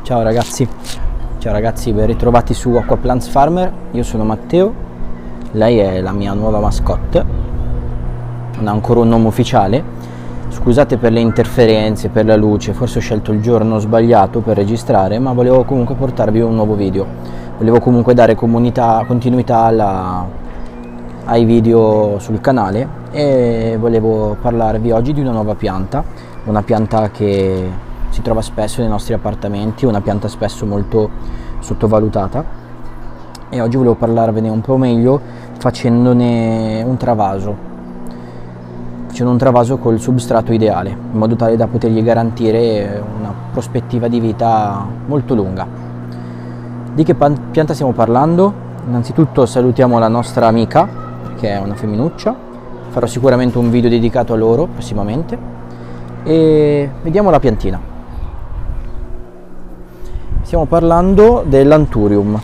Ciao ragazzi, ben ritrovati su Acqua Plants Farmer. Io sono Matteo, lei è la mia nuova mascotte, non ha ancora un nome ufficiale. Scusate per le interferenze, per la luce, forse ho scelto il giorno sbagliato per registrare, ma volevo comunque portarvi un nuovo video. Volevo comunque dare continuità ai video sul canale e volevo parlarvi oggi di una nuova pianta, una pianta che si trova spesso nei nostri appartamenti, una pianta spesso molto sottovalutata, e oggi volevo parlarvene un po' meglio facendone un travaso col substrato ideale, in modo tale da potergli garantire una prospettiva di vita molto lunga. Di che pianta stiamo parlando? Innanzitutto salutiamo la nostra amica, che è una femminuccia. Farò sicuramente un video dedicato a loro prossimamente e vediamo la piantina. Stiamo parlando dell'Anthurium,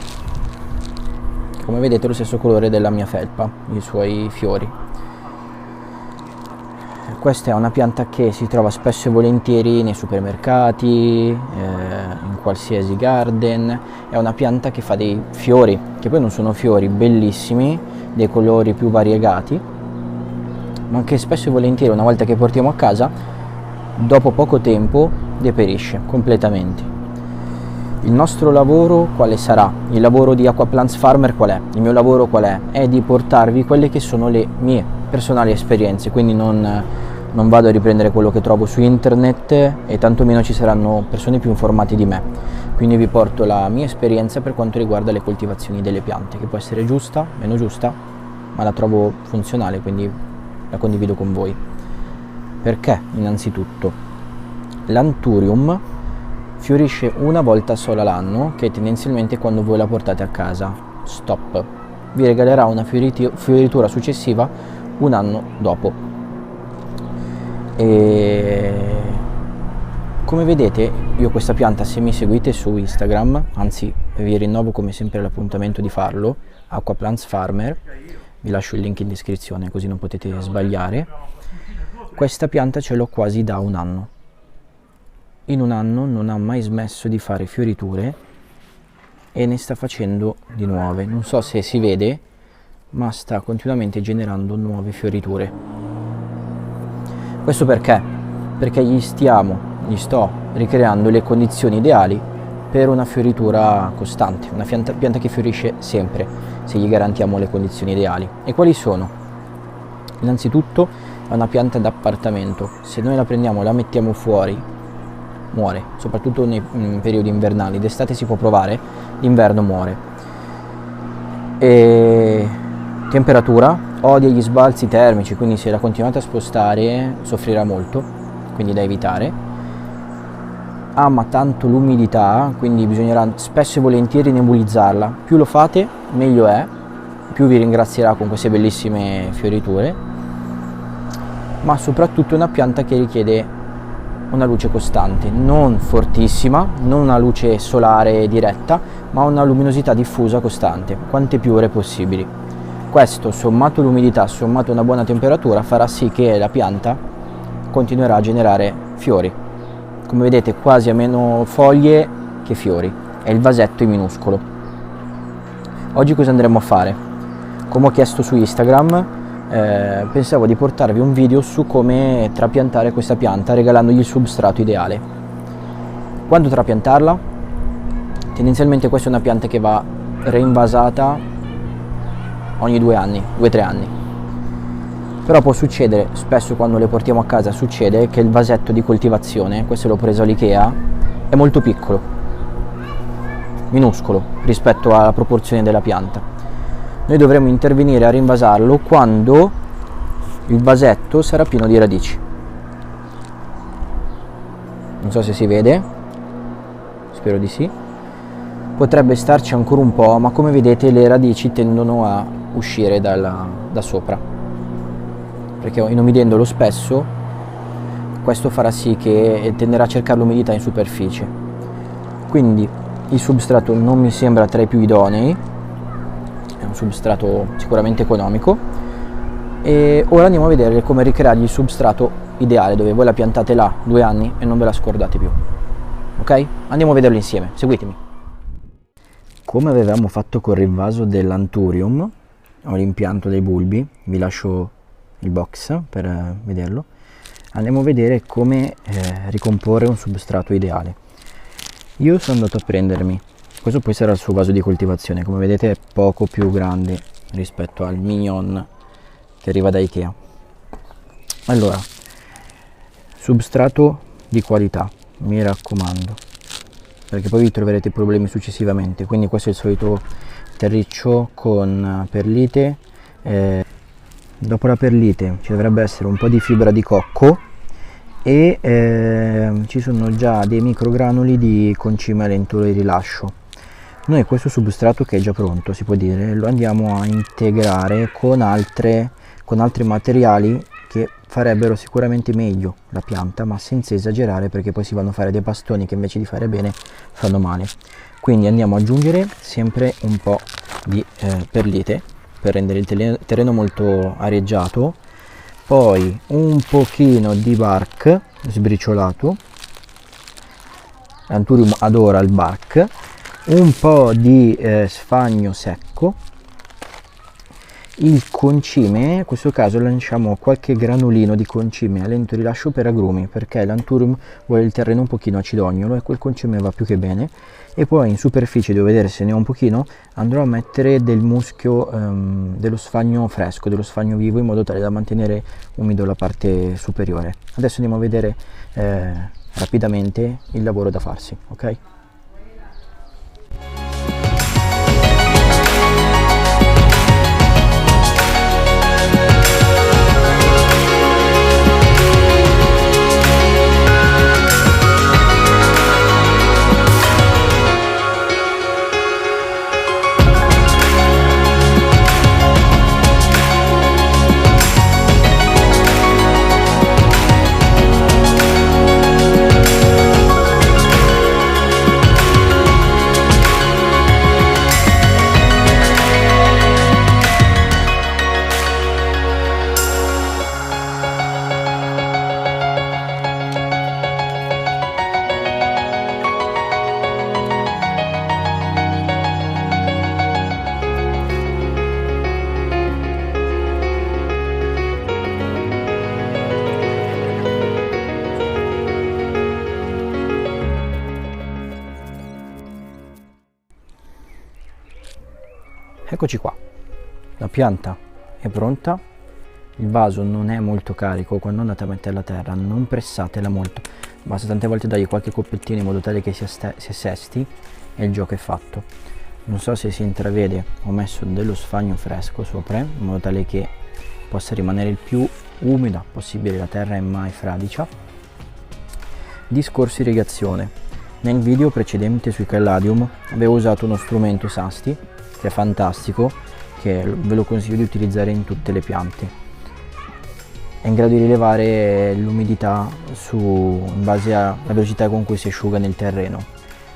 che come vedete è lo stesso colore della mia felpa, i suoi fiori. Questa è una pianta che si trova spesso e volentieri nei supermercati, in qualsiasi garden. È una pianta che fa dei fiori, che poi non sono fiori bellissimi, dei colori più variegati, ma che spesso e volentieri, una volta che portiamo a casa, dopo poco tempo deperisce completamente. Il nostro lavoro quale sarà? Il lavoro di Acqua Plants Farmer qual è? Il mio lavoro qual è? È di portarvi quelle che sono le mie personali esperienze, quindi non vado a riprendere quello che trovo su internet e tantomeno ci saranno persone più informate di me. Quindi vi porto la mia esperienza per quanto riguarda le coltivazioni delle piante, che può essere giusta, meno giusta, ma la trovo funzionale, quindi la condivido con voi. Perché? Innanzitutto, l'Anthurium fiorisce una volta sola l'anno, che è tendenzialmente quando voi la portate a casa. Stop. Vi regalerà una fioritura successiva un anno dopo. E come vedete, io questa pianta, se mi seguite su Instagram, anzi vi rinnovo come sempre l'appuntamento di farlo, Acqua Plants Farmer, vi lascio il link in descrizione così non potete sbagliare. Questa pianta ce l'ho quasi da un anno. In un anno non ha mai smesso di fare fioriture e ne sta facendo di nuove. Non so se si vede, ma sta continuamente generando nuove fioriture. Questo perché? Perché gli sto ricreando le condizioni ideali per una fioritura costante, una pianta che fiorisce sempre, se gli garantiamo le condizioni ideali. E quali sono? Innanzitutto è una pianta d'appartamento. Se noi la prendiamo e la mettiamo fuori, muore, soprattutto nei periodi invernali. D'estate si può provare, d'inverno muore. E temperatura, odia gli sbalzi termici, quindi se la continuate a spostare soffrirà molto, quindi da evitare. Ama tanto l'umidità, quindi bisognerà spesso e volentieri nebulizzarla. Più lo fate, meglio è, più vi ringrazierà con queste bellissime fioriture. Ma soprattutto è una pianta che richiede una luce costante, non fortissima, non una luce solare diretta, ma una luminosità diffusa costante, quante più ore possibili. Questo, sommato l'umidità, sommato una buona temperatura, farà sì che la pianta continuerà a generare fiori. Come vedete, quasi a meno foglie che fiori, e il vasetto è minuscolo. Oggi cosa andremo a fare? Come ho chiesto su Instagram, pensavo di portarvi un video su come trapiantare questa pianta regalandogli il substrato ideale. Quando trapiantarla? Tendenzialmente questa è una pianta che va reinvasata ogni 2-3 anni. Però può succedere, spesso quando le portiamo a casa succede che il vasetto di coltivazione, questo l'ho preso all'Ikea, è molto piccolo, minuscolo rispetto alla proporzione della pianta. Noi dovremo intervenire a rinvasarlo quando il vasetto sarà pieno di radici. Non so se si vede, spero di sì. Potrebbe starci ancora un po', ma come vedete le radici tendono a uscire da sopra, perché inumidendolo spesso questo farà sì che tenderà a cercare l'umidità in superficie. Quindi il substrato non mi sembra tra i più idonei, è un substrato sicuramente economico, e ora andiamo a vedere come ricreargli il substrato ideale, dove voi la piantate là 2 anni e non ve la scordate più. ok? Andiamo a vederlo insieme, seguitemi. Come avevamo fatto con il vaso dell'Anturium, ho l'impianto dei bulbi, vi lascio il box per vederlo. Andiamo a vedere come ricomporre un substrato ideale. Io sono andato a prendermi, questo poi sarà il suo vaso di coltivazione, come vedete è poco più grande rispetto al Mignon che arriva da Ikea. Allora, substrato di qualità, mi raccomando, perché poi vi troverete problemi successivamente. Quindi questo è il solito terriccio con perlite. Dopo la perlite ci dovrebbe essere un po' di fibra di cocco e ci sono già dei microgranuli di concime lento di rilascio. Noi questo substrato, che è già pronto, si può dire, lo andiamo a integrare con altri materiali che farebbero sicuramente meglio la pianta, ma senza esagerare, perché poi si vanno a fare dei bastoni che invece di fare bene fanno male. Quindi andiamo ad aggiungere sempre un po' di perlite per rendere il terreno molto areggiato, poi un pochino di bark sbriciolato, l'Anturium adora il bark, un po' di sfagno secco, il concime, in questo caso lanciamo qualche granulino di concime a lento rilascio per agrumi, perché l'Anturium vuole il terreno un pochino acidognolo e quel concime va più che bene. E poi in superficie, devo vedere se ne ho un pochino, andrò a mettere del muschio, dello sfagno fresco, dello sfagno vivo, in modo tale da mantenere umido la parte superiore. Adesso andiamo a vedere rapidamente il lavoro da farsi, ok? Eccoci qua, la pianta è pronta, il vaso non è molto carico. Quando andate a mettere la terra non pressatela molto, basta tante volte dargli qualche colpettino in modo tale che si assesti e il gioco è fatto. Non so se si intravede, ho messo dello sfagno fresco sopra in modo tale che possa rimanere il più umida possibile, la terra è mai fradicia. Discorso irrigazione: nel video precedente sui Caladium avevo usato uno strumento Sasti che è fantastico, che ve lo consiglio di utilizzare in tutte le piante. È in grado di rilevare l'umidità in base alla velocità con cui si asciuga nel terreno.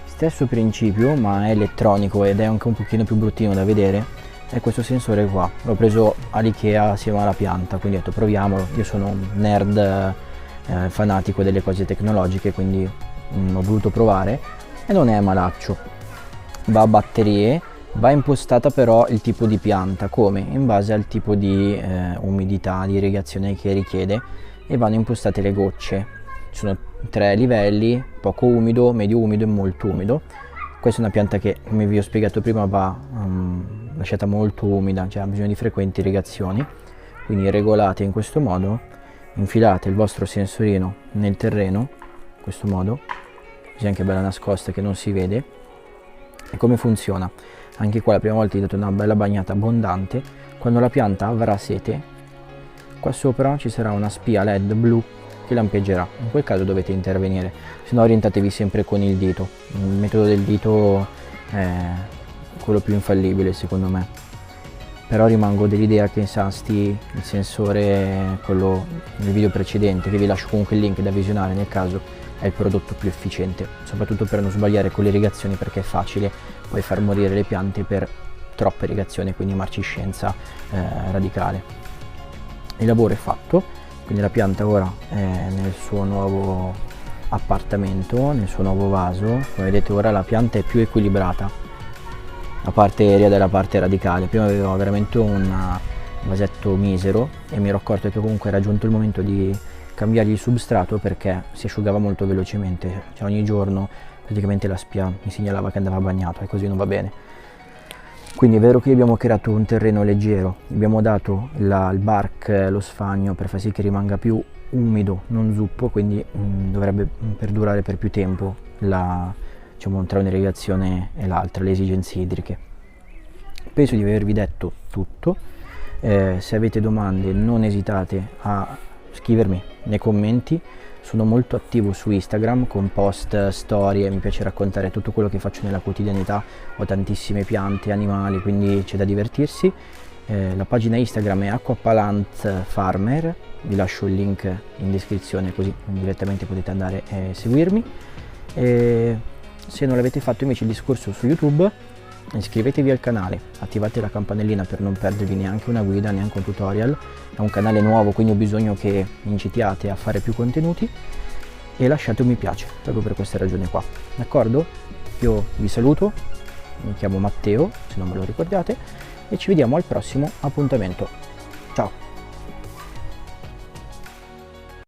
Stesso principio, ma è elettronico ed è anche un pochino più bruttino da vedere, è questo sensore qua. L'ho preso all'Ikea assieme alla pianta, quindi ho detto proviamolo. Io sono un nerd fanatico delle cose tecnologiche, quindi ho voluto provare e non è malaccio. Va a batterie. Va impostata però il tipo di pianta, come? In base al tipo di umidità, di irrigazione che richiede, e vanno impostate le gocce. Ci sono 3 livelli: poco umido, medio umido e molto umido. Questa è una pianta che, come vi ho spiegato prima, va lasciata molto umida, cioè ha bisogno di frequenti irrigazioni. Quindi regolate in questo modo, infilate il vostro sensorino nel terreno, in questo modo, così anche bella nascosta che non si vede. E come funziona? Anche qua la prima volta gli date una bella bagnata abbondante. Quando la pianta avrà sete, qua sopra ci sarà una spia LED blu che lampeggerà. In quel caso dovete intervenire, se no orientatevi sempre con il dito. Il metodo del dito è quello più infallibile secondo me, però rimango dell'idea che in Sasti il sensore, quello del video precedente, che vi lascio comunque il link da visionare nel caso, è il prodotto più efficiente, soprattutto per non sbagliare con le irrigazioni, perché è facile poi far morire le piante per troppa irrigazione, quindi marciscenza radicale. Il lavoro è fatto, quindi la pianta ora è nel suo nuovo appartamento, nel suo nuovo vaso. Come vedete ora la pianta è più equilibrata, la parte aerea della parte radicale. Prima avevo veramente un vasetto misero e mi ero accorto che comunque era giunto il momento di cambiargli il substrato perché si asciugava molto velocemente, cioè ogni giorno praticamente la spia mi segnalava che andava bagnato e così non va bene. Quindi è vero che abbiamo creato un terreno leggero, abbiamo dato il bark, lo sfagno per far sì che rimanga più umido, non zuppo, quindi dovrebbe perdurare per più tempo diciamo, tra un'irrigazione e l'altra, le esigenze idriche. Penso di avervi detto tutto. Se avete domande non esitate a scrivermi nei commenti. Sono molto attivo su Instagram con post, storie, mi piace raccontare tutto quello che faccio nella quotidianità. Ho tantissime piante, animali, quindi c'è da divertirsi. La pagina Instagram è Aquapalant Farmer, vi lascio il link in descrizione così direttamente potete andare e seguirmi. E se non l'avete fatto invece il discorso su YouTube, iscrivetevi al canale, attivate la campanellina per non perdervi neanche una guida, neanche un tutorial. È un canale nuovo, quindi ho bisogno che mi incitiate a fare più contenuti e lasciate un mi piace, proprio per questa ragione qua, d'accordo? Io vi saluto, mi chiamo Matteo, se non me lo ricordate, e ci vediamo al prossimo appuntamento. Ciao!